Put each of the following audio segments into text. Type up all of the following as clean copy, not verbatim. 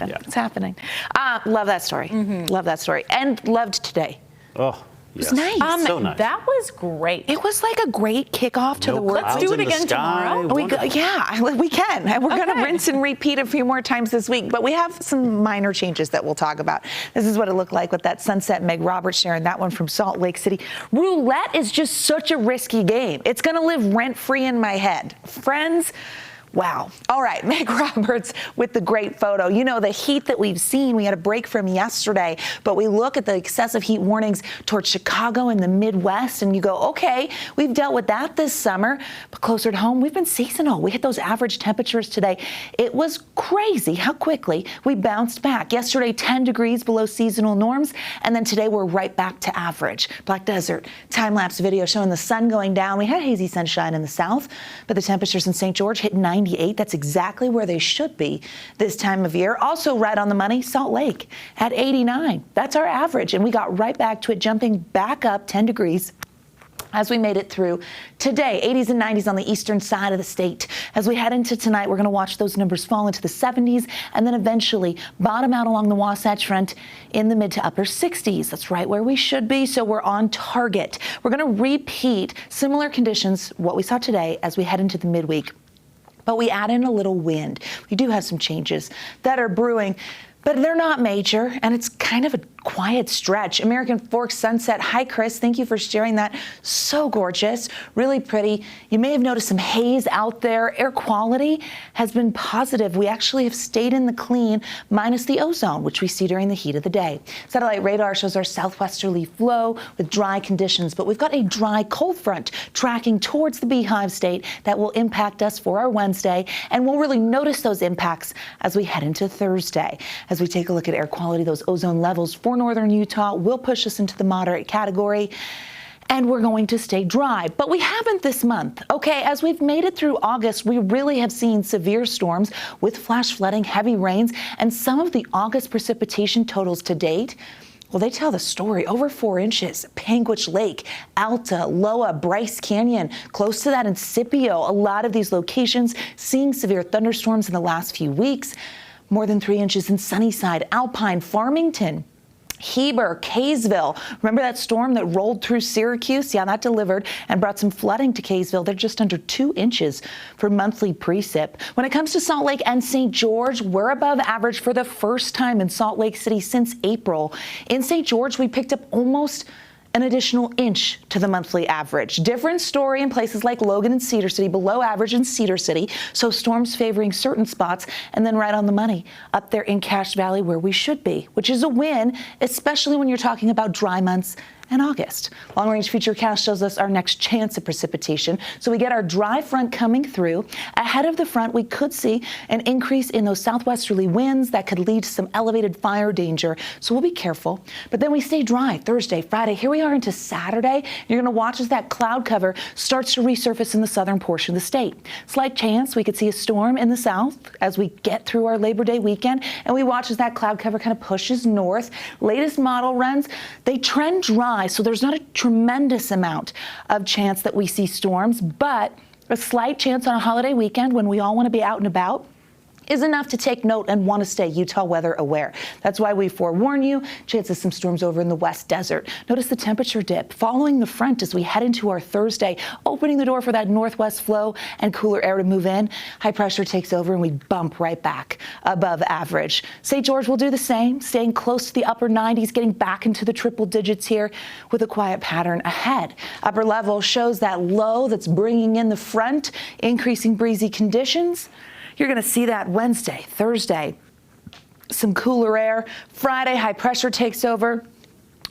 Yeah. It's happening. Love that story. Love that story. And loved today. Oh, It yes. was nice. So nice. That was great. It was like a great kickoff to the work. Let's do it again tomorrow. We can. And we're going to rinse and repeat a few more times this week, but we have some minor changes that we'll talk about. This is what it looked like with that sunset. Meg Roberts sharing that one from Salt Lake City. Roulette is just such a risky game. It's going to live rent-free in my head. Friends, wow. All right, Meg Roberts with the great photo. You know, the heat that we've seen, we had a break from yesterday, but we look at the excessive heat warnings towards Chicago and the Midwest, and you go, okay, we've dealt with that this summer, but closer to home, we've been seasonal. We hit those average temperatures today. It was crazy how quickly we bounced back. Yesterday, 10 degrees below seasonal norms, and then today we're right back to average. Black Desert, time-lapse video showing the sun going down. We had hazy sunshine in the south, but the temperatures in St. George hit 98. That's exactly where they should be this time of year. Also right on the money, Salt Lake at 89. That's our average, and we got right back to it, jumping back up 10 degrees as we made it through today. 80s and 90s on the eastern side of the state. As we head into tonight, we're going to watch those numbers fall into the 70s and then eventually bottom out along the Wasatch Front in the mid to upper 60s. That's right where we should be, so we're on target. We're going to repeat similar conditions, what we saw today, as we head into the midweek. But we add in a little wind. We do have some changes that are brewing, but they're not major, and it's kind of a quiet stretch. American Forks sunset. Hi, Chris. Thank you for sharing that. So gorgeous. Really pretty. You may have noticed some haze out there. Air quality has been positive. We actually have stayed in the clean, minus the ozone, which we see during the heat of the day. Satellite radar shows our southwesterly flow with dry conditions, but we've got a dry cold front tracking towards the Beehive State that will impact us for our Wednesday, and we'll really notice those impacts as we head into Thursday. As we take a look at air quality, those ozone levels for northern Utah will push us into the moderate category, and we're going to stay dry. But we haven't this month, okay? As we've made it through August, we really have seen severe storms with flash flooding, heavy rains, and some of the August precipitation totals to date, well, they tell the story. Over 4 inches. Panguitch Lake, Alta, Loa, Bryce Canyon, close to that in Scipio. A lot of these locations seeing severe thunderstorms in the last few weeks. More than 3 inches in Sunnyside, Alpine, Farmington, Heber, Kaysville. Remember that storm that rolled through Syracuse? Yeah, that delivered and brought some flooding to Kaysville. They're just under 2 inches for monthly precip. When it comes to Salt Lake and St. George, we're above average for the first time in Salt Lake City since April. In St. George, we picked up almost an additional inch to the monthly average. Different story in places like Logan and Cedar City, below average in Cedar City, so storms favoring certain spots, and then right on the money up there in Cache Valley where we should be, which is a win, especially when you're talking about dry months and August. Long-range futurecast shows us our next chance of precipitation. So we get our dry front coming through. Ahead of the front, we could see an increase in those southwesterly winds that could lead to some elevated fire danger. So we'll be careful. But then we stay dry Thursday, Friday. Here we are into Saturday. You're going to watch as that cloud cover starts to resurface in the southern portion of the state. Slight chance we could see a storm in the south as we get through our Labor Day weekend. And we watch as that cloud cover kind of pushes north. Latest model runs, they trend dry. So there's not a tremendous amount of chance that we see storms, but a slight chance on a holiday weekend when we all want to be out and about is enough to take note and want to stay Utah weather aware. That's why we forewarn you, chance of some storms over in the West Desert. Notice the temperature dip following the front as we head into our Thursday, opening the door for that northwest flow and cooler air to move in. High pressure takes over and we bump right back above average. St. George will do the same, staying close to the upper 90s, getting back into the triple digits here with a quiet pattern ahead. Upper level shows that low that's bringing in the front, increasing breezy conditions. You're going to see that Wednesday, Thursday, some cooler air. Friday, high pressure takes over.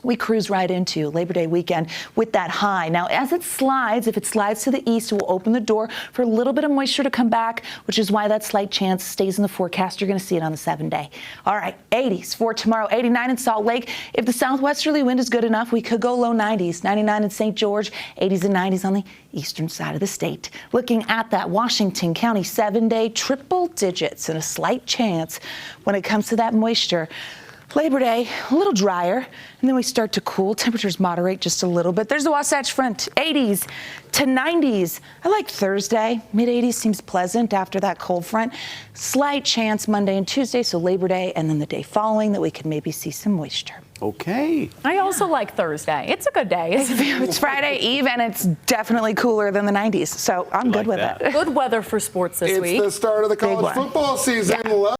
We cruise right into Labor Day weekend with that high. Now, as it slides, if it slides to the east, it will open the door for a little bit of moisture to come back, which is why that slight chance stays in the forecast. You're going to see it on the 7-day. All right, 80s for tomorrow, 89 in Salt Lake. If the southwesterly wind is good enough, we could go low 90s, 99 in St. George, 80s and 90s on the eastern side of the state. Looking at that Washington County 7-day, triple digits and a slight chance when it comes to that moisture. Labor Day, a little drier, and then we start to cool. Temperatures moderate just a little bit. There's the Wasatch Front, 80s to 90s. I like Thursday. Mid-80s seems pleasant after that cold front. Slight chance Monday and Tuesday, so Labor Day, and then the day following that we could maybe see some moisture. Okay. I also like Thursday. It's a good day. It's Friday Eve, and it's definitely cooler than the 90s, so I'm good with that. it. Good weather for sports this week. It's the start of the college one. football season.